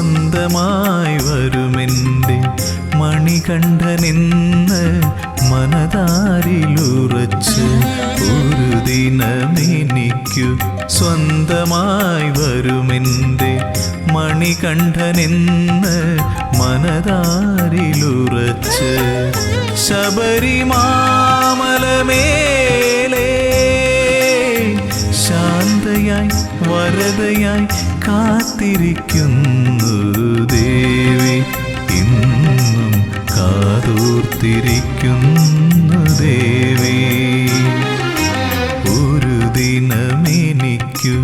സ്വന്തമായി വരുമെൻ്റെ മണികണ്ഠനെന്ന് മനതാരിലുറച്ച് ഒരു ദിനമെനിക്കു സ്വന്തമായി വരുമെൻ്റെ മണികണ്ഠനെന്ന് മനതാരിലുറച്ച് ശബരിമാമലമേലേ ശാന്തയായി വരദയായി കാത്തിരിക്കുന്നു ദേവി, ഇന്നും കാതോർത്തിരിക്കുന്നു ദേവി. ഒരു ദിനമെനിക്കു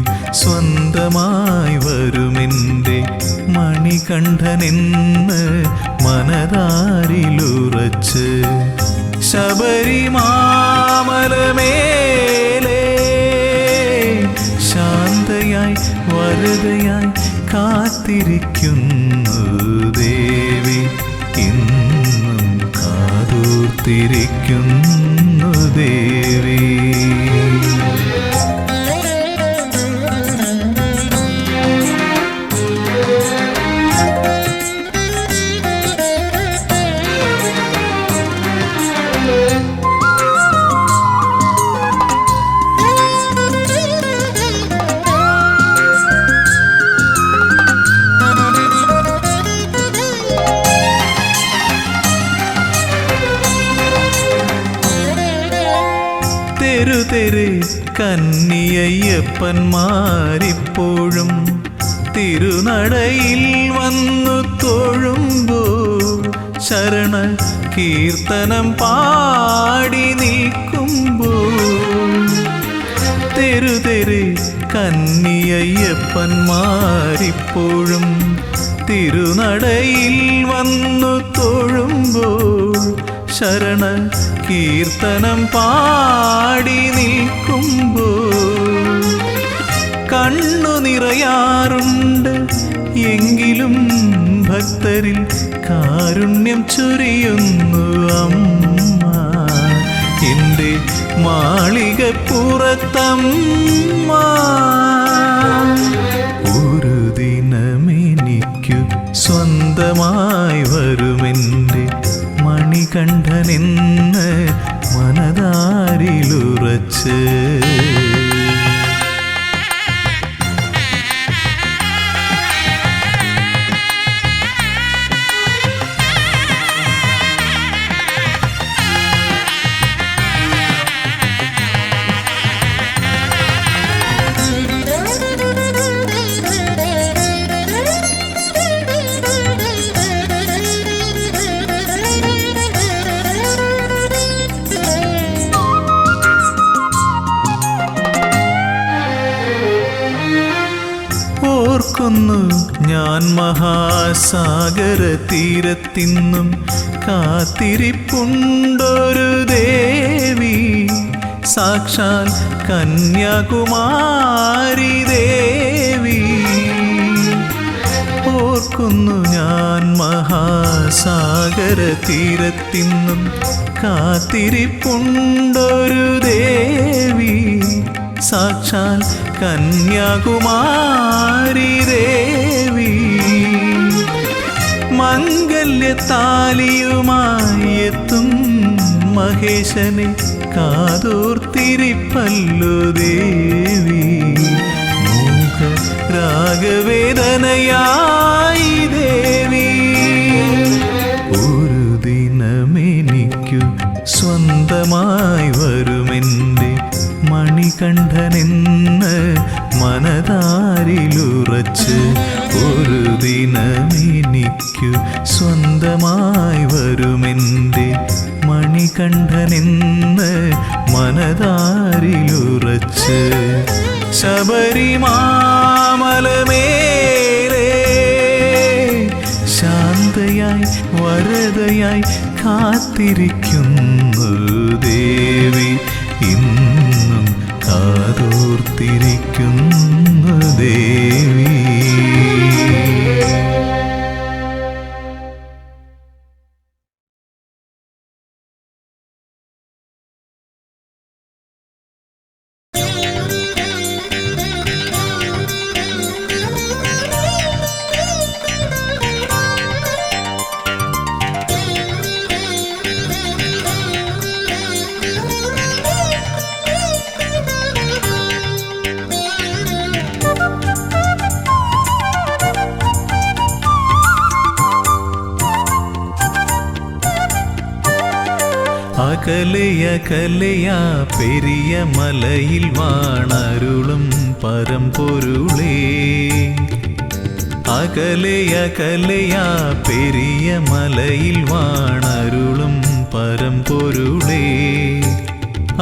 സ്വന്തമായി വരുമെൻ്റെ മണികണ്ഠനെന്ന് മനതാരിലുറച്ച് ശബരിമാമലമേലേ ശാന്തയായി വരദയായി കാത്തിരിക്കുന്നു ദേവി, ഇന്നും കാതോർത്തിരിക്കുന്നു ദേവി. തെരുതെരെ കന്നിയയ്യപ്പന്മാരിപ്പോഴും തിരുനടയിൽ വന്നു തൊഴുമ്പോൾ ശരണ കീർത്തനം പാടി നിൽക്കുമ്പോൾ തെരുതെരെ കന്നിയയ്യപ്പന്മാരിപ്പോഴും തിരുനടയിൽ വന്നു തൊഴുമ്പോൾ ശരണ കീർത്തനം പാടി നിൽക്കുമ്പോൾ കണ്ണു നിറയാറുണ്ട്, എങ്കിലും ഭക്തരിൽ കാരുണ്യം ചൊരിയുന്നു അമ്മ. എൻ്റെ മാളികപ്പുറത്തമ്മ. ഒരു ദിനമെനിക്കു സ്വന്തമായി വരുമെൻ്റെ മണികണ്ഠനെന്ന് മനതാരിലുറച്ച് ഓർക്കുന്നു ഞാൻ മഹാസാഗര തീരത്തിന്നും കാത്തിരിപ്പുണ്ടൊരു ദേവി, സാക്ഷാൽ കന്യാകുമാരി ദേവി. ഓർക്കുന്നു ഞാൻ മഹാസാഗര തീരത്തിന്നും കാത്തിരിപ്പുണ്ടൊരു ദേവി, സാക്ഷാൽ കന്യാകുമാരി ദേവി. മംഗല്യത്താലിയുമായി എത്തും മഹേശനെ കാതോർത്തിരിപ്പല്ലോ ദേവി, മൂക രാഗവേദനയായി ദേവി. ഒരു ദിനമെനിക്കു സ്വന്തമായി വരുമെൻ്റെ മണികണ്ഠനെന്ന് മനതാരിലുറച്ച് ഒരു ദിനമെനിക്കു സ്വന്തമായി വരുമെൻ്റെ മണികണ്ഠനെന്ന് മനതാരിലുറച്ച് ശബരിമാമലമേലേ ശാന്തയായി വരദയായി കാത്തിരിക്കുന്നു ദേവി, ഇന്നും കാതോർത്തിരിക്കുന്നു ദേവി. അകലയകലയാ പെരിയ മലയിൽ വാണരുളും പരമ്പൊരുളേ അകലയകലയാ പെരിയ മലയിൽ വാണരുളും പരമ്പൊരുളേ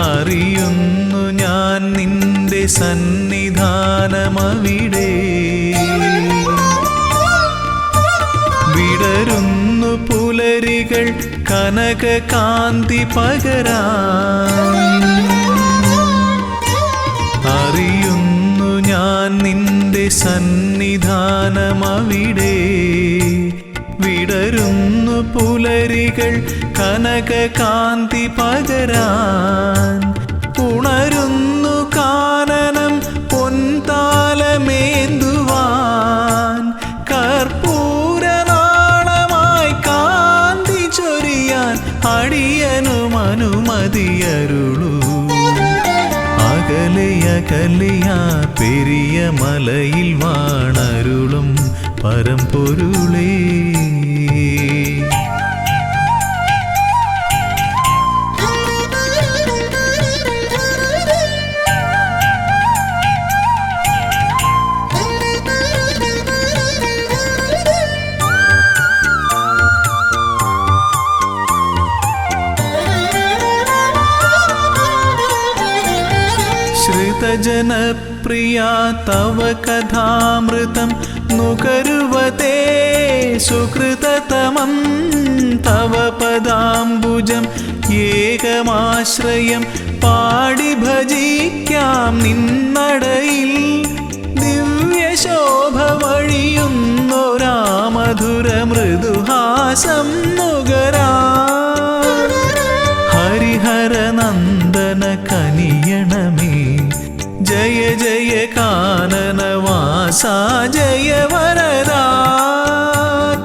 അറിയുന്നു ഞാൻ നിന്റെ സന്നിധാനമവിടെ വിടരുന്നു പുലരികൾ കനകകാന്തി പകരാൻ അറിയുന്നു ഞാൻ നിന്റെ സന്നിധാനമവിടെ വിടരുന്നു പുലരികൾ കനകകാന്തി പകരാൻ ഉണരുന്നു കാനനം പൊൻതാലമേന്തുവാൻ കർപ്പൂരനാളമായി കാന്തി ചൊരിയാൻ അടിയനും അനുമതിയരുളൂ അകലയകലയാ പെരിയ മലയിൽ വാണരുളും പരമ്പൊരുളേ ശ്രുതജനപ്രിയാ തവ കഥാമൃതം നുകരുവതേ സുകൃതതമം തവ പദാംബുജം ഏകമാശ്രയം പാടി ഭജിക്കാം നിന്നടയിൽ ദിവ്യശോഭ വഴിയുന്നൊരാ മധുര മൃദുഹാസം നുകരാ ഹരിഹരനന്ദന കനിയണമേ ജയ ജയ കാനനവാസ ജയ വരദാ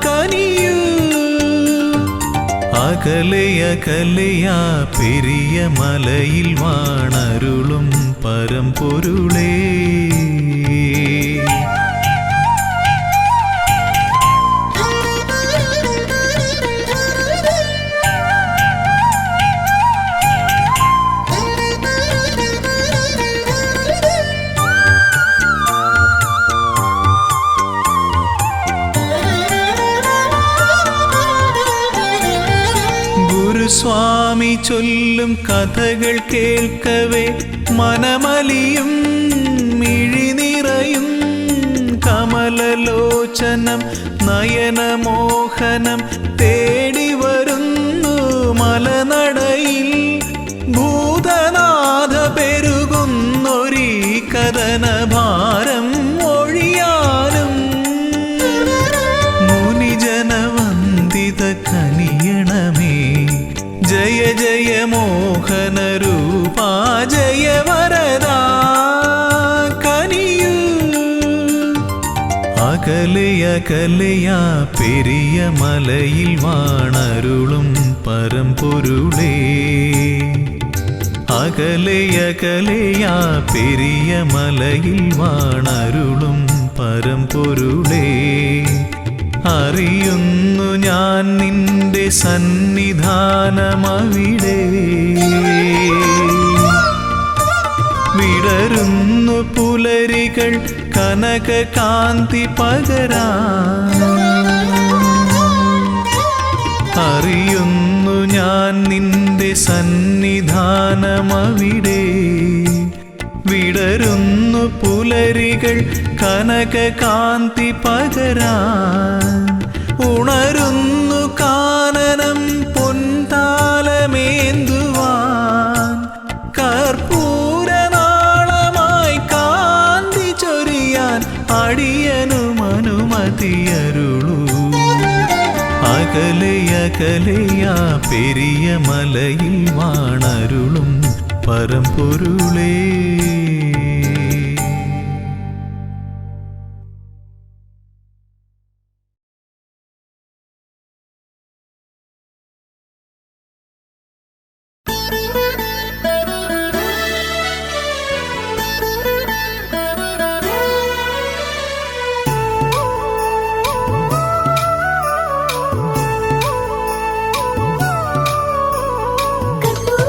കനിയൂ അകലയകലയാ പെരിയ മലയിൽ വാണരുളും പരമ്പൊരുളേ സ്വാമി ചൊല്ലും കഥകൾ കേൾക്കവേ മനമലിയും മിഴിനിറയും കമലലോചനം നയനമോഹനം തേടി വരുന്നു മലനടയിൽ ഭൂതനാഥ പെരുകുന്നൊരീ കഥനഭാരം ഒഴിയാനും മുനിജനവന്ദിത കനിയണമേ ജയ ജയ മോഹന രൂപാ ജയ വരദാ കനിയൂ അകലയകലയാ പെരിയ മലയിൽ വാണരുളും പരമ്പൊരുളേ അകലയകലയാ പെരിയ മലയിൽ വാണരുളും പരമ്പൊരുളേ അറിയുന്നു ഞാൻ നിന്റെ സന്നിധാനമവിടെ വിടരുന്നു പുലരികൾ കനകകാന്തി പകരാൻ അറിയുന്നു ഞാൻ നിന്റെ സന്നിധാനമവിടെ വിടരുന്നു പുലരികൾ കനകകാന്തി പകരാൻ ഉണരുന്നു കാനനം പൊൻതാലമേന്തുവാൻ കർപ്പൂരനാളമായി കാന്തി ചൊരിയാൻ അടിയനും അനുമതിയരുളൂ അകലയകലയാ പെരിയ മലയിൽ വാണരുളും പരമ്പൊരുളേ കർപ്പൂരനാളമായി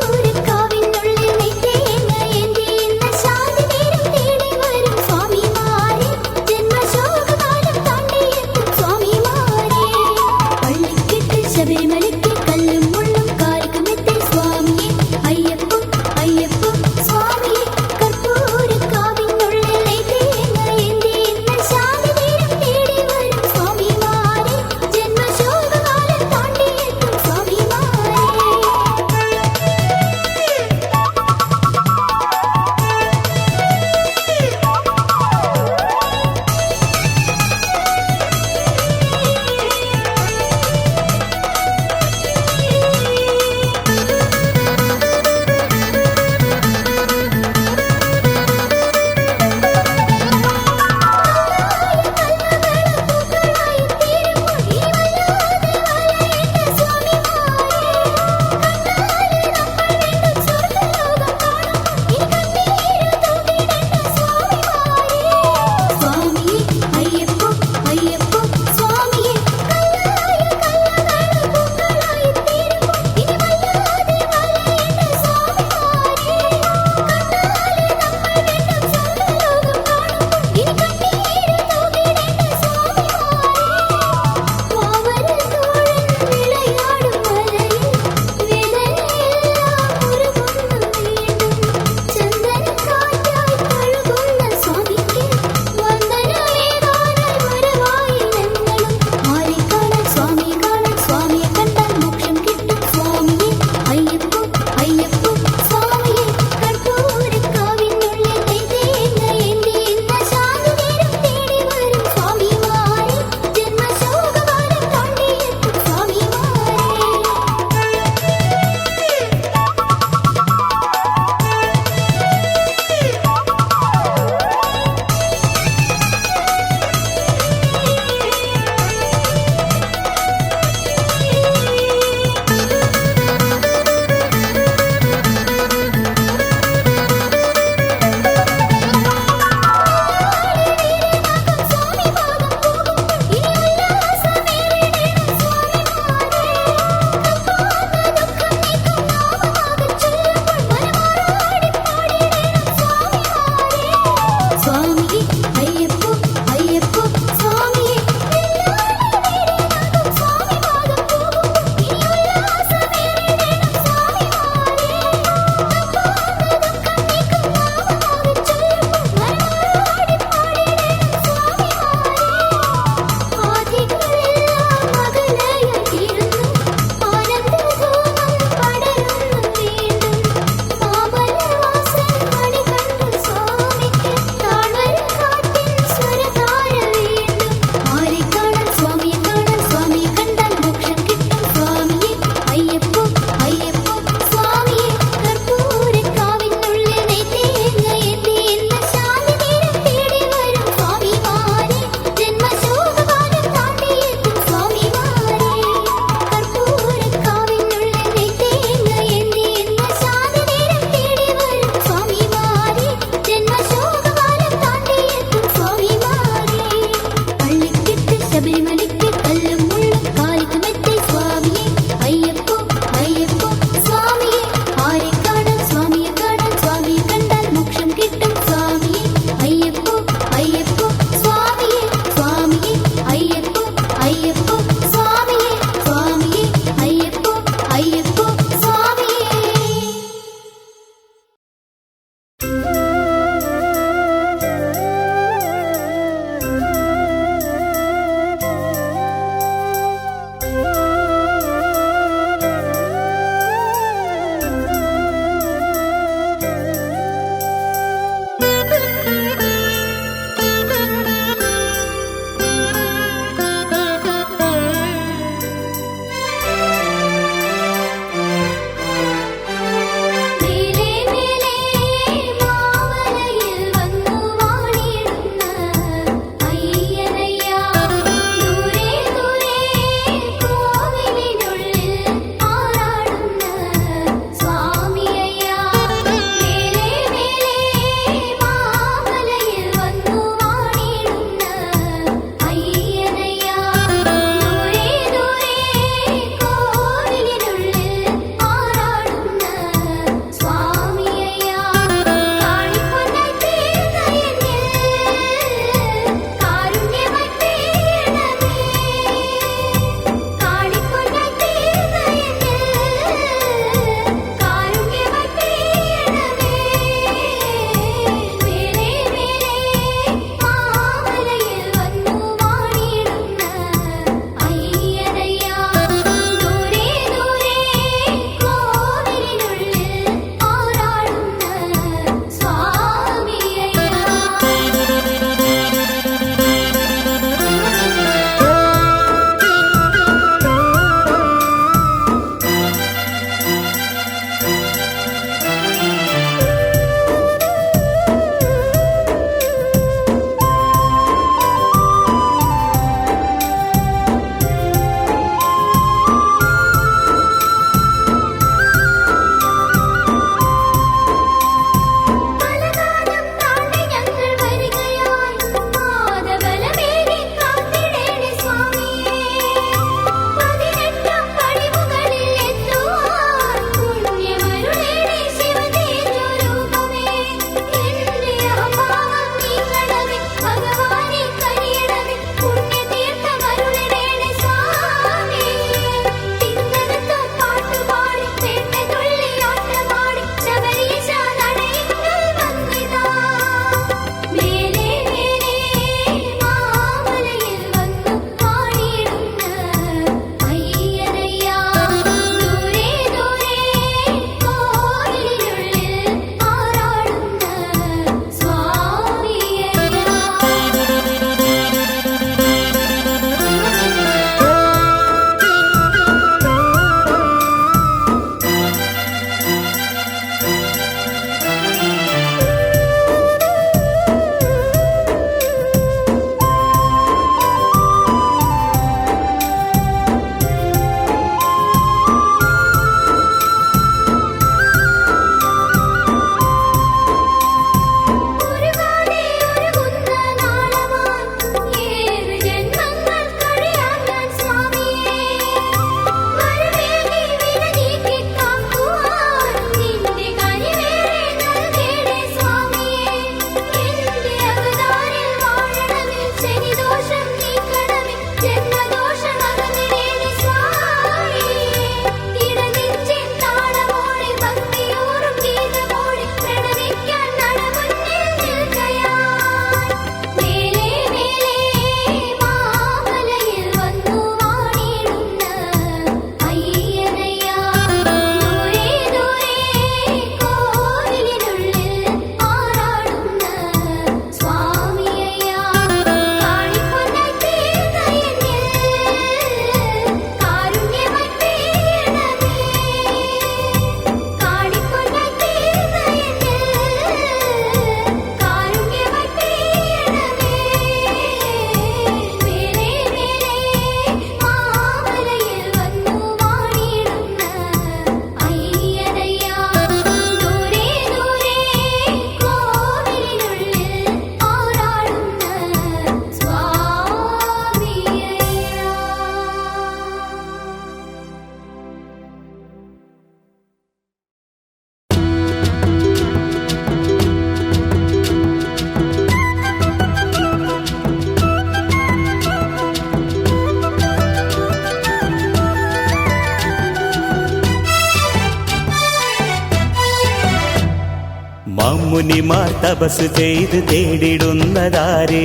മാമുനിമാർ തപസ് ചെയ്ത് തേടിടുന്നതാരേ,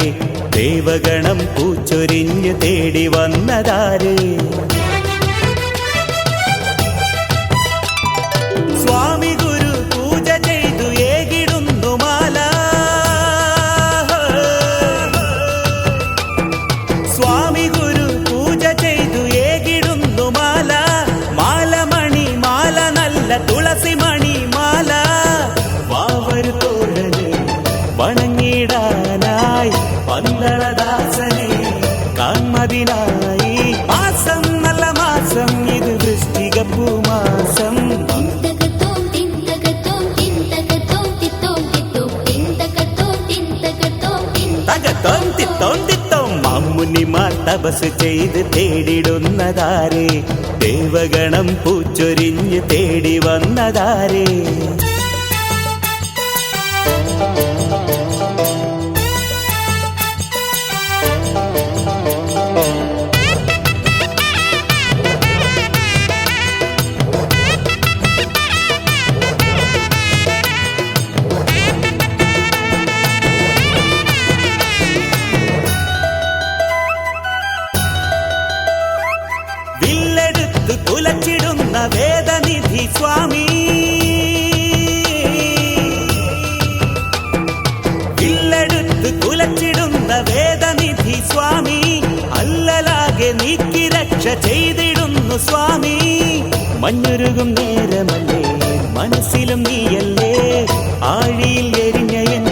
ദേവഗണം പൂച്ചൊരിഞ്ഞ് തേടി വന്നതാരേ. സ്വാമി ഗുരു പൂജ ചെയ്തു ഏകിടുന്നു മാല, സ്വാമി ഗുരു പൂജ ചെയ്തു ഏകിടുന്നു മാല, മാലമണി മാല നല്ല തുളസി മണി മാല. വാവരു തോഴനെ വണങ്ങിടാനായി പന്തളദാസനെ കാൺമതിനായി. മാസം നല്ല മാസം ഇത് വൃശ്ചികപ്പൂ മാസം. മാമുനിമാർ തപസ് ചെയ്ത് തേടിടുന്നതാരേ, ദേവഗണം പൂച്ചൊരിഞ്ഞ് തേടി വന്നതാരേ. വില്ലെടുത്ത് കുലച്ചിടുന്ന വേദനിധി സ്വാമി, വില്ലെടുത്ത് കുലച്ചിടുന്ന വേദനിധി സ്വാമി, അല്ലലാകെ നീക്കി രക്ഷ ചെയ്തിടുന്നു സ്വാമി. മഞ്ഞുരുകും നേരമല്ലേ മനസ്സിലും നീയല്ലേ, ആഴിയിൽ എരിഞ്ഞയൻ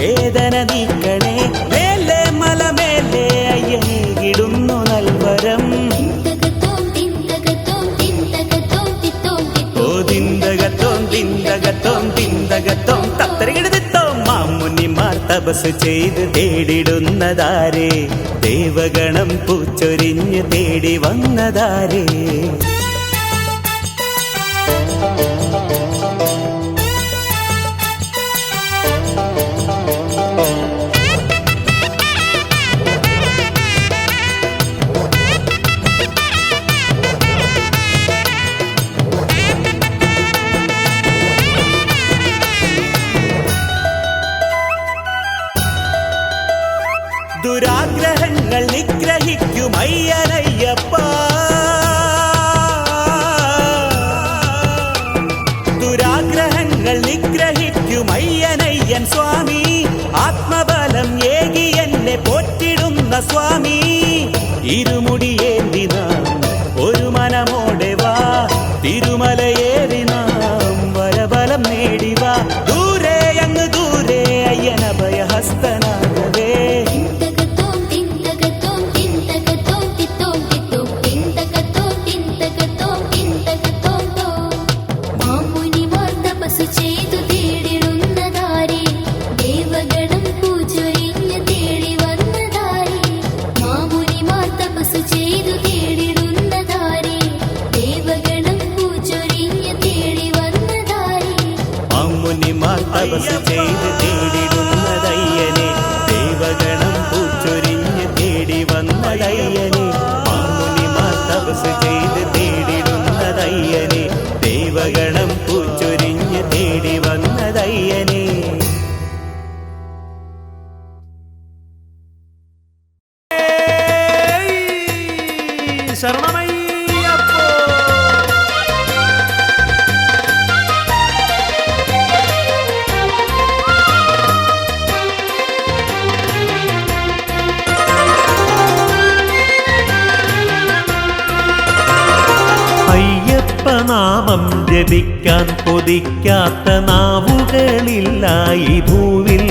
വേദന നീക്കണേ. മേലെ മലമേലെ അയ്യനേകിടുന്നു നൽവരം. മാമുനിമാർ തപസ് ചെയ്ത് തേടിടുന്നതാരേ, ദേവഗണം പൂച്ചൊരിഞ്ഞ് തേടി വന്നതാരേ. ദുരാഗ്രഹങ്ങൾ നിഗ്രഹിക്കും അയ്യനയ്യപ്പ, ദുരാഗ്രഹങ്ങൾ നിഗ്രഹിക്കും അയ്യനയ്യൻ സ്വാമി. ആത്മബലം ഏകി എന്നെ പോറ്റിടുന്ന സ്വാമി. ഇരുമുടിയേന്തി നാം ഒരു മനമോടെ വാ, തിരുമലയേറി നാം വരബലം നേടിവാ. ദൂരെ അങ്ങ് ദൂരെ അയ്യനഭയഹസ്തനാകവേ. മാമുനിമാർ തപസ് ചെയ്ത് തേടിടുന്നതയ്യനെ, ദേവഗണം പൂച്ചൊരിഞ്ഞ് തേടി വന്നതയ്യനെ. മാമുനിമാർ തപസ് ചെയ്ത് തേടിടുന്നതയ്യനെ, ദേവഗണം പൂച്ചൊരിഞ്ഞ് തേടി വന്നതയ്യനെ. ശരണമയ്യപ്പോ. അയ്യപ്പനാമം ജപിക്കാൻ കൊതിക്കാത്ത നാവുകളില്ല ഈ ഭൂവിൽ,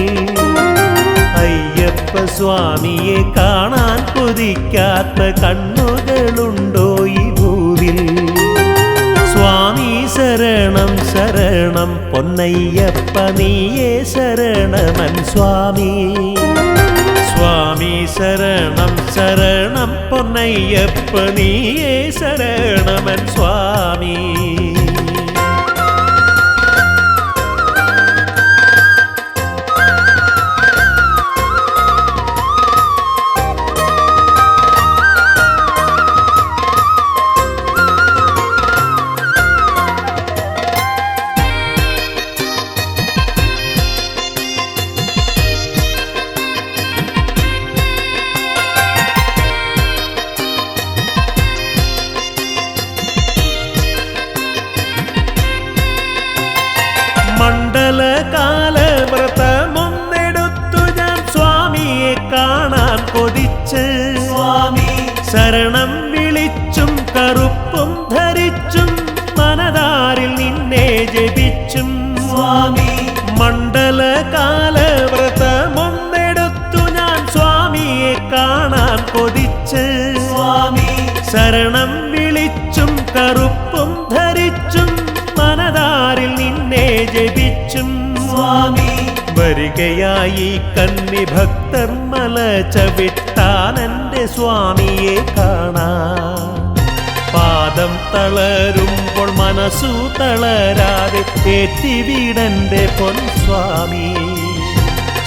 അയ്യപ്പ സ്വാമിയെ കാണാൻ കൊതിക്കാത്ത കണ്ണുകളുണ്ടോ ഈ ഭൂവിൽ. സ്വാമി ശരണം ശരണം പൊന്നയ്യപ്പ നീയേ ശരണമൻ സ്വാമി. സ്വാമി ശരണം ശരണം പൊന്നയ്യപ്പ നീയേ ശരണമൻ സ്വാമി. ശരണം വിളിച്ചും കറുപ്പും ധരിച്ചും മനതാരിൽ നിന്നെ ജപിച്ചും സ്വാമി മണ്ഡലകാല വ്രതമൊന്നെടുത്തു ഞാൻ സ്വാമിയെ കാണാൻ കൊതിച്ച് സ്വാമി ശരണം വിളിച്ചും കറുപ്പും ധരിച്ചും മനതാരിൽ നിന്നെ ജപിച്ചും സ്വാമി വരികയായി കന്നി ഭക്തർ മല ചവിട്ടാൻ എൻ്റെ സ്വാമിയെ കാണാൻ പാദം തളരുമ്പോൾ മനസ്സു തളരാതെ ഏറ്റിവിടന്റെ പൊൻസ്വാമി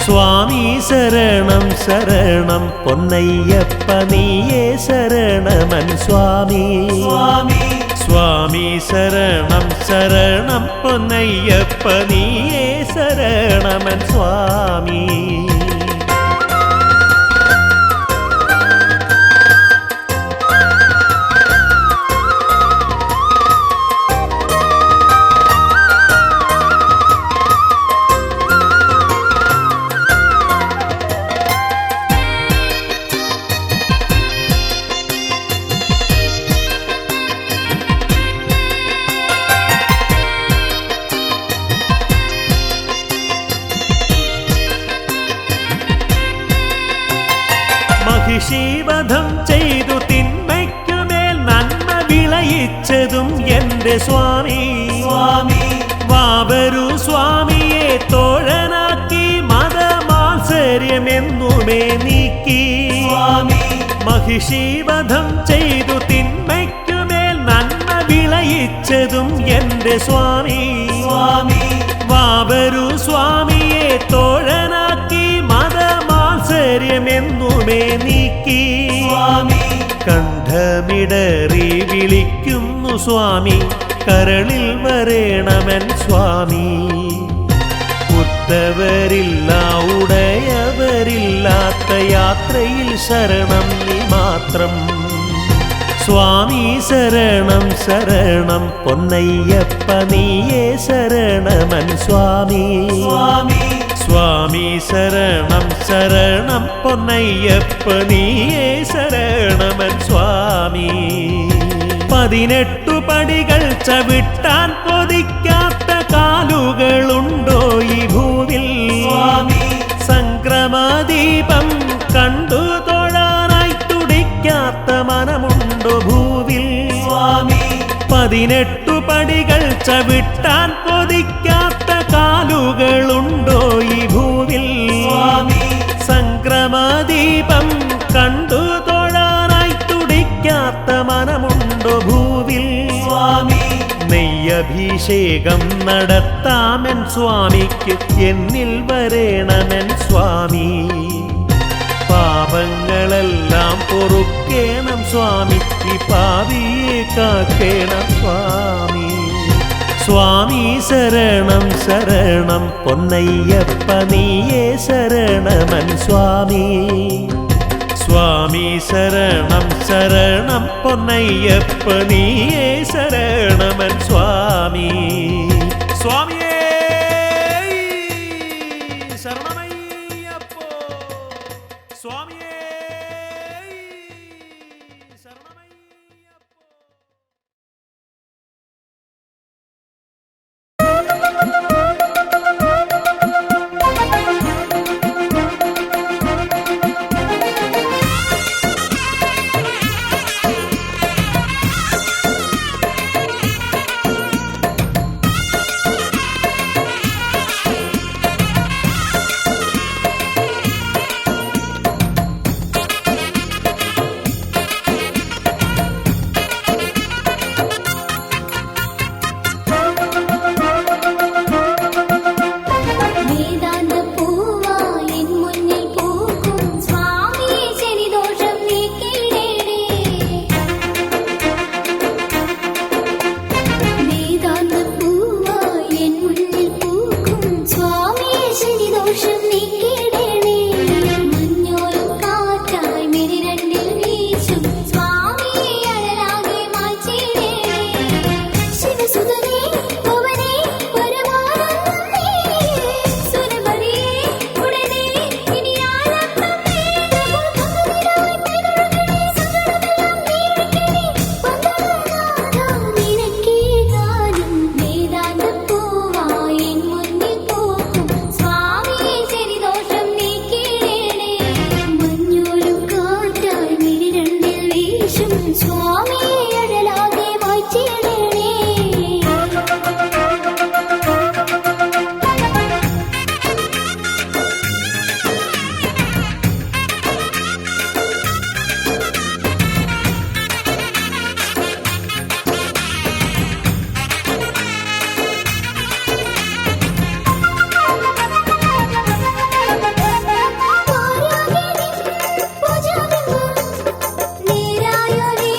സ്വാമി ശരണം ശരണം പൊന്നയ്യപ്പ നീയേ ശരണമൻ സ്വാമി സ്വാമി സ്വാമി ശരണം ശരണം പൊന്നയ്യപ്പ നീയേ ശരണമൻ സ്വാമി മഹിഷീവധം ചെയ്തു തിന്മയ്ക്കുമേൽ നന്മ വിളയിച്ചതും എൻ്റെ സ്വാമി സ്വാമി വാവരു സ്വാമിയെ തോഴനാക്കി മതമാത്സര്യമെന്നുമേ നീക്കി സ്വാമി മഹിഷീവധം ചെയ്തു തിന്മയ്ക്കുമേൽ നന്മ വിളയിച്ചതും എൻ്റെ സ്വാമി സ്വാമി വാവരു സ്വാമിയെ തോഴനാക്കി മതമാത്സര്യമെന്നുമേ നീക്കി സ്വാമി കണ്ഠമിടറി വിളിക്കുന്നു സ്വാമി കരളിൽ വരേണമെൻ സ്വാമി ഉത്തവരില്ല ഉടയവരില്ലാത്ത യാത്രയിൽ ശരണം നീ മാത്രം സ്വാമി ശരണം ശരണം പൊന്നയ്യപ്പ നീയേ ശരണമൻ സ്വാമി സ്വാമി സ്വാമി ശരണം ശരണം പൊന്നയ്യപ്പ നീയേ ശരണമൻ സ്വാമി 18 പടികൾ ചവിട്ടാൻ കൊതിക്കാത്ത കാലുകളുണ്ടോ ഈ ഭൂവിൽ സ്വാമി സംക്രമദീപം കണ്ടു തൊഴാനായി തുടിക്കാത്ത മനമുണ്ടോ ഭൂവിൽ സ്വാമി 18 പടികൾ ചവിട്ടാൻ കൊതിക്കാത്ത കാലുകളുണ്ടോ ഈ ഭൂവിൽ സ്വാമി സംക്രമദീപം കണ്ടു തൊഴാനായി തുടിക്കാത്ത മനമുണ്ടോ ഭൂവിൽ സ്വാമി നെയ്യഭിഷേകം നടത്താമെൻ സ്വാമിക്ക് എന്നിൽ വരേണമെൻ സ്വാമി പാപങ്ങളെല്ലാം പൊറുക്കേണം സ്വാമി ഈ പാപിയെ കാക്കേണം സ്വാമി സ്വാമി ശരണം ശരണം പൊന്നയ്യപ്പ നീയേ ശരണമൻ സ്വാമി സ്വാമി ശരണം ശരണം പൊന്നയ്യപ്പ നീയേ ശരണമൻ സ്വാമി സ്വാമിയേ ശരണമയ്യപ്പോ സ്വാമിയേ ശരണമയ്യപ്പോ സ്വാമിയെ അഴലാകെ വാഴ്ചയിടണേ. ആരാധനയും പൂജകളും നേരായൊരേ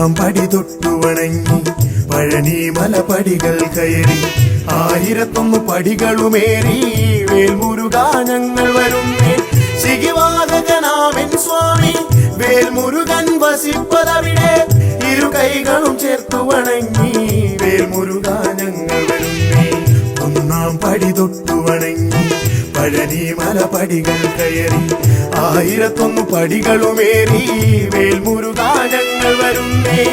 ഒന്നാം പടി തൊട്ടു വണങ്ങി പഴനി മലപടികൾ കയറി 1001 പടികളുമേറി വേൽമുരുകാ ഞങ്ങൾ വരുന്നേ ശിഖിവാഹകനാമൻ സ്വാമി വേൽമുരുകൻ വസിപ്പതവിടെ ഇരു കൈകളും ചേർത്തു വണങ്ങി വേൽമുരുകാ ഞങ്ങൾ വരുന്നേ ഒന്നാം പടി തൊട്ടു വണങ്ങി പഴനി മലപടികൾ കയറി 1001 പടികളുമേറി വേൽമുരുകാ ഞങ്ങൾ വരുന്നേ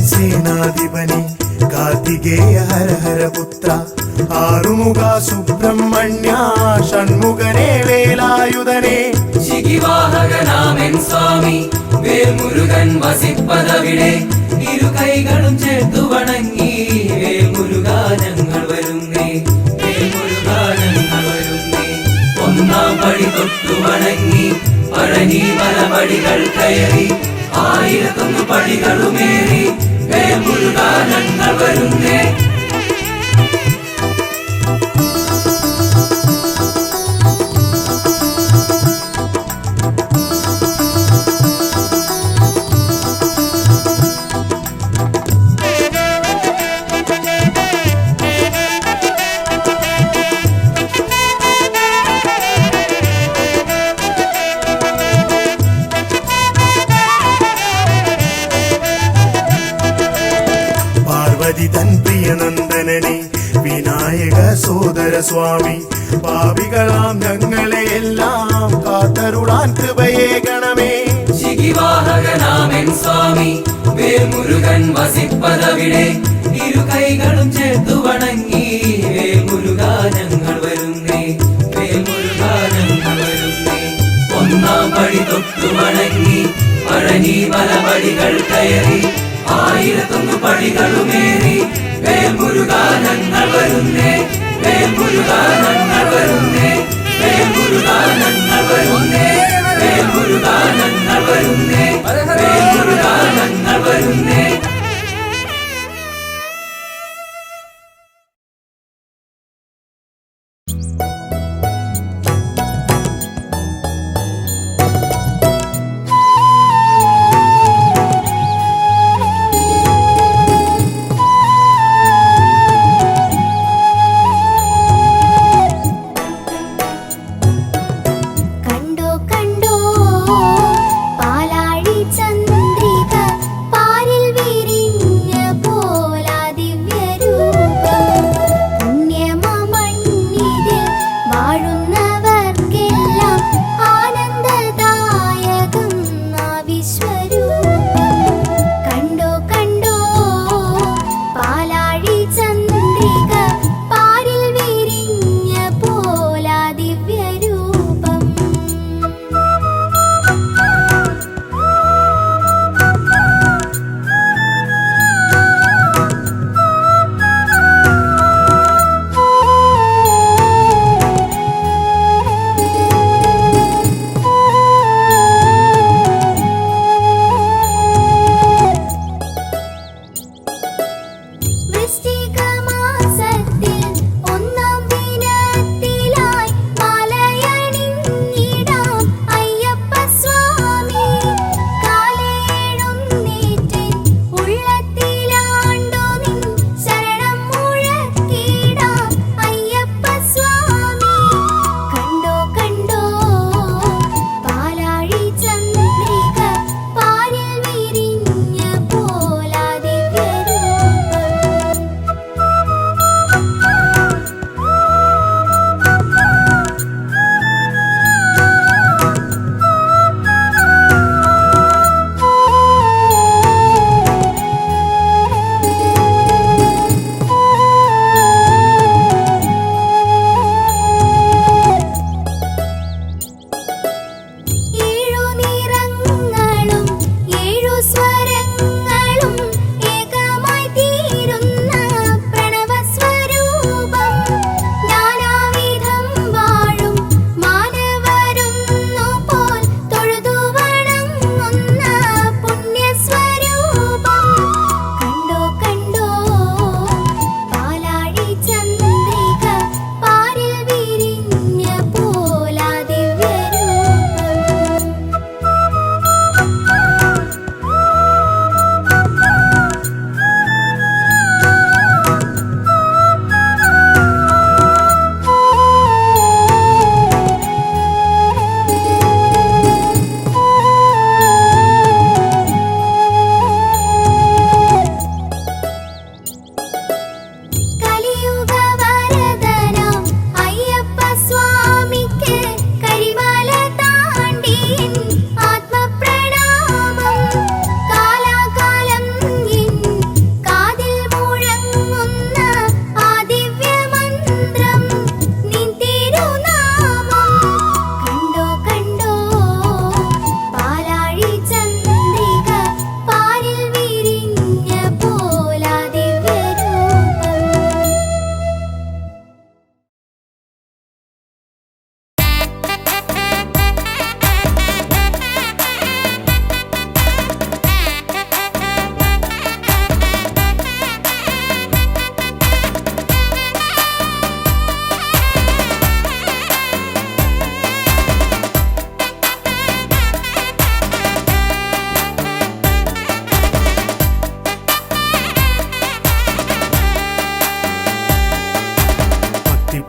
സേനാധിപനെ കാർത്തികേയ ഹര ഹര പുത്ര ആറുമുഖ സുബ്രഹ്മണ്യ ഷൺമുഖനെ വേലായുധനെ ശിഖിവാഹകനാമൻ സ്വാമി വേൽമുരുകൻ വസിപ്പതവിടെ ഇരു കൈകളും ചേർത്തു വണങ്ങി വേൽമുരുകാ ഞങ്ങൾ വരുന്നേ വേൽമുരുകാ ഞങ്ങൾ വരുന്നേ ഒന്നാം പടി തൊട്ടു വണങ്ങി പഴനി മലപടികൾ കയറി 1001 പടികളുമേറി വേൽമുരുകാ ഞങ്ങൾ വരുന്നേ തൻ പ്രിയനന്ദനനെ വിനായക സോദര സ്വാമി പാപികളാം ഞങ്ങളെ എല്ലാം കാത്തരുളാൻ കൃപയേകണമേ ശിഖിവാഹകനാമൻ സ്വാമി വേൽമുരുകൻ വസിപ്പതവിടെ ഇരു കൈകളും ചേർത്തു വണങ്ങി വേൽമുരുകാ ഞങ്ങൾ വരുന്നേ വേൽമുരുകാ ഞങ്ങൾ വരുന്നേ ഒന്നാം പടി തൊട്ടു വണങ്ങി പഴനി മലപടികൾ കയറി 1001 പടികളുമേറി വേൽമുരുകാ ഞങ്ങൾ വരുന്നേ വേൽമുരുകാ ഞങ്ങൾ വരുന്നേ വേൽമുരുകാ ഞങ്ങൾ വരുന്നേ വേൽമുരുകാ ഞങ്ങൾ വരുന്നേ വേൽമുരുകാ ഞങ്ങൾ വരുന്നേ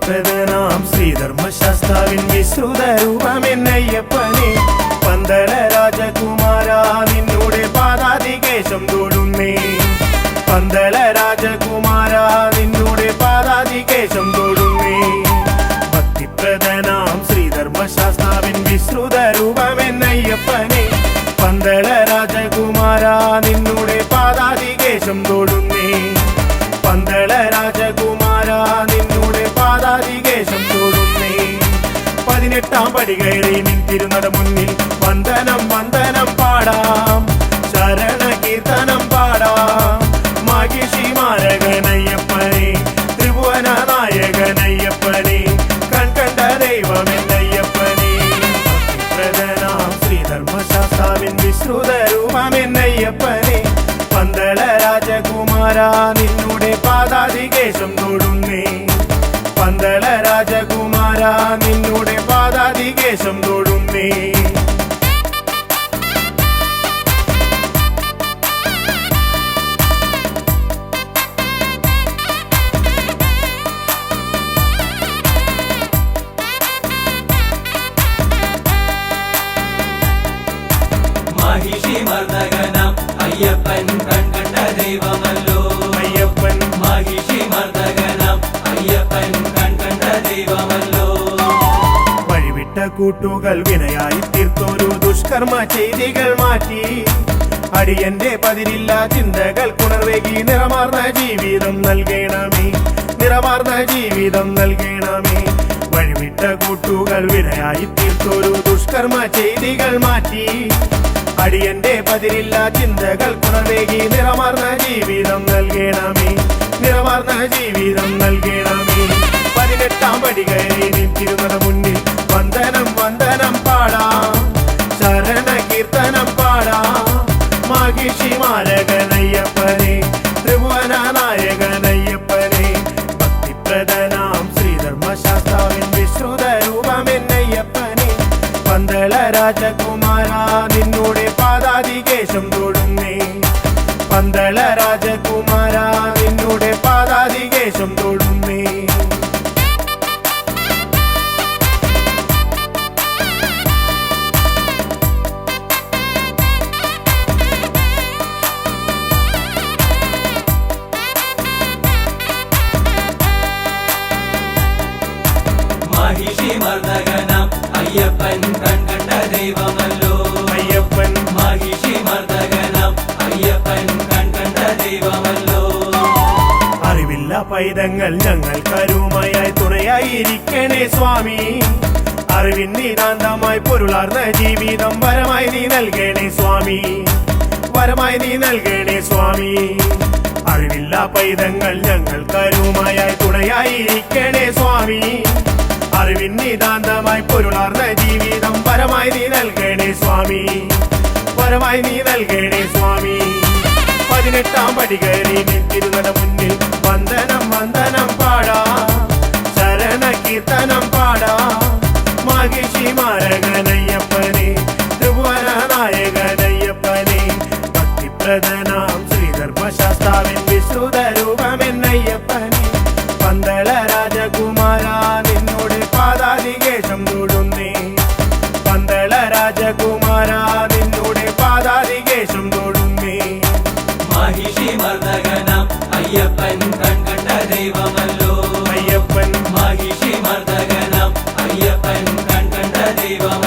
ഭക്തിപ്രദനാം ശ്രീധർമ്മശാസ്താവിൻ വിശ്രുത രൂപമെന്നയ്യപ്പനെ പന്തള രാജകുമാര നിന്നോടെ പാദാതികേശം തൊടുന്നേ പന്തള രാജകുമാര നിന്നോടെ പാദാതികേശം തൊടുന്നേ ഭക്തിപ്രദനാം ശ്രീധർമ്മശാസ്താവിൻ വിശ്രുത രൂപമെന്നയ്യപ്പനെ പന്തള രാജകുമാര നിന്നോടെ പാദാതികേശം തൊടുന്നേ പന്തള രാജകുമാര നിന്നോടെ പാദാതികേശം തൊടുന്നേ 18 പടി കയറി നിൻ തിരുനട മുന്നിൽ വന്ദനം വന്ദനം പാടാം ശരണ കീർത്തനം പാടാം മാഹിഷി മാരകനയ്യപ്പനെ ത്രിഭുവന നായകനയ്യപ്പനെ കൺകണ്ട ദൈവമെന്നയ്യപ്പനെ ഭക്തിപ്രദനാം ശ്രീധർമ്മശാസ്താവിൻ വിശ്രുത രൂപമെന്നയ്യപ്പനെ പന്തള രാജകുമാര നിന്നോടെ പാദാതികേശം തൊടുന്നേ പന്തള രാജകുമാര നിന്നോടെ പാദാതികേശം തൊടുന്നേ മാഹിഷി മർദ്ദകനാം അയ്യപ്പൻ കൺകണ്ട ദൈവമല്ലോ അയ്യപ്പൻ മാഹിഷി മർദ്ദകനാം അയ്യപ്പൻ കൺകണ്ട ദൈവമല്ലോ വഴിവിട്ട കൂട്ടുകൾ വിനയായി തീർത്തൊരു ദുഷ്കർമ്മ ചെയ്തികൾ മാറ്റി അടിയന്റെ പതിരില്ല ചിന്തകൾ കുണർവേകി നിറമാർന്ന ജീവിതം നൽകണമേ നിറമാർന്ന ജീവിതം നൽകണമേ വഴിവിട്ട കൂട്ടുകൾ വിനയായി തീർത്തൊരു ദുഷ്കർമ്മ ചെയ്തികൾ മാറ്റി അടിയന്റെ പതിരില്ല ചിന്തകൾ കുണർവേകി നിറമാർന്ന ജീവിതം നൽകണമേ നിറമാർന്ന ജീവിതം നൽകണമേ 18 പടി കയറി നിൻ തിരുനട മുന്നിൽ വന്ദനം വന്ദനം പാടാം ശരണ കീർത്തനം പാടാം മാഹിഷി മാരകനയ്യപ്പനെ ത്രിഭുവന നായകനയ്യപ്പനെ ഭക്തിപ്രദനാം ശ്രീധർമ്മശാസ്താവിൻ വിശ്രുത രൂപമെന്നയ്യപ്പനെ പന്തള രാജകുമാര നിന്നോടെ പാദാതികേശം തൊടുന്നേ പന്തള രാജകുമാര നിന്നോടെ പാദാതികേശം തൊടുന്നേ മാഹിഷി മർദ്ദകനാം അയ്യപ്പൻ കൺകണ്ട ദൈവമല്ലോ അയ്യപ്പൻ മാഹിഷി മർദ്ദകനാം അയ്യപ്പൻ കൺകണ്ട ദൈവമല്ലോ അറിവില്ല പൈതങ്ങൾ ഞങ്ങൾ കരുമയായി തുണയായിരിക്കണേ സ്വാമി അറിവിൻ നിതാന്തമായി പൊരുളാർന്ന ജീവിതം വരമായി നീ നൽകണേ സ്വാമി വരമായി നീ നൽകണേ സ്വാമി അറിവില്ല പൈതങ്ങൾ ഞങ്ങൾ കരുമയായി തുണയായിരിക്കണേ സ്വാമി അറിവിൻ നിതാന്തമായി പൊരുളാർന്ന ജീവിതം വരമായി നീ നൽകണേ സ്വാമി വരമായി നീ നൽകണേ സ്വാമി 18 പടി കയറി നിൻ തിരുനട മുന്നിൽ വന്ദനം വന്ദനം പാടാം ശരണ കീർത്തനം പാടാം മാഹിഷി മാരകനയ്യപ്പനെ ത്രിഭുവന നായകനയ്യപ്പനെ ഭക്തിപ്രദനാം ശ്രീധർമ്മശാസ്താവിൻ വിശ്രുത രൂപമെന്നയ്യപ്പനെ പന്തള രാജകുമാര നിന്നോട് പാദാതികേശം തൊടുന്നേ പന്തള രാജകുമാര നിന്നോട് പാദാതികേശം തൊടുന്നേ മാഹിഷി മർദ്ദകനാം അയ്യപ്പൻ കൺകണ്ട ദൈവമല്ലോ അയ്യപ്പൻ മാഹിഷി മർദ്ദകനാം അയ്യപ്പൻ കൺകണ്ട ദൈവമല്ലോ